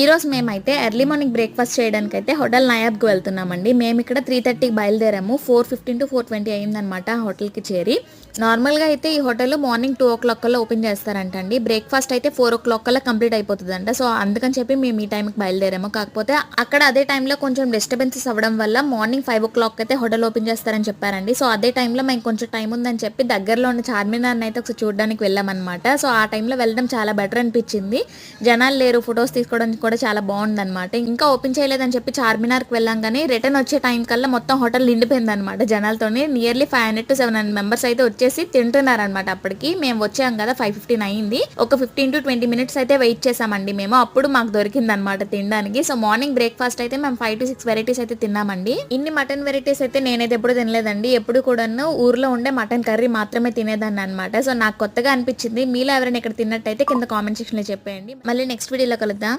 ఈరోజు మేమైతే early morning breakfast చేయడానికి అయితే హోటల్ నయాబ్కి వెళ్తున్నామండి. మేము ఇక్కడ 3:30కి బయలుదేరాము. 4:15 to 4:20 అయిందనమాట హోటల్కి చేరి. నార్మల్గా అయితే ఈ హోటల్ మార్నింగ్ 2:00 కల్లా ఓపెన్ చేస్తారంటండి. బ్రేక్ఫాస్ట్ అయితే 4:00 కల్లా కంప్లీట్ అయిపోతుందంట. సో అందుకని చెప్పి మేము ఈ టైంకి బయలుదేరాము. కాకపోతే అక్కడ అదే టైంలో కొంచెం డిస్టర్బెన్సెస్ అవ్వడం వల్ల మార్నింగ్ 5:00 అయితే హోటల్ ఓపెన్ చేస్తారని చెప్పారండి. సో అదే టైంలో మేము కొంచెం టైం ఉందని చెప్పి దగ్గరలో ఉన్న చార్మినార్ని అయితే ఒకసారి చూడడానికి వెళ్ళామన్నమాట. సో ఆ టైంలో వెళ్ళడం చాలా బెటర్ అనిపించింది. జనాలు లేరు, ఫొటోస్ తీసుకోవడానికి కూడా చాలా బాగుందన్నమాట. ఇంకా ఓపెన్ చేయలేదని చెప్పి చార్మినార్కి వెళ్ళాం, కానీ రిటర్న్ వచ్చే టైం కల్లా మొత్తం హోటల్ నిండిపోయింది అనమాట జనాలతోని. నియర్లీ 500 to 700 మెంబర్స్ అయితే వచ్చేసి తింటున్నారనమాట. అప్పటికి మేము వచ్చాం కదా 5:15 అయింది. ఒక 15 to 20 మినిట్స్ అయితే వెయిట్ చేసామండి మేము. అప్పుడు మాకు దొరికింది అనమాట తినడానికి. సో మార్నింగ్ బ్రేక్ఫాస్ట్ అయితే మేము 5 to 6 వెరైటీస్ అయితే తిన్నామండి. ఇన్ని మటన్ వెరైటీస్ అయితే నేనైతే ఎప్పుడు తినలేదండి. ఎప్పుడు కూడాను ఊర్లో ఉండే మటన్ కర్రీ మాత్రమే తినేదాన్ని అనమాట. సో నాకు కొత్తగా అనిపించింది. మీలో ఎవరైనా ఇక్కడ తిన్నట్టయితే కింద కామెంట్ సెక్షన్ లో చెప్పేయండి. మళ్ళీ నెక్స్ట్ వీడియోలో కలుద్దాం.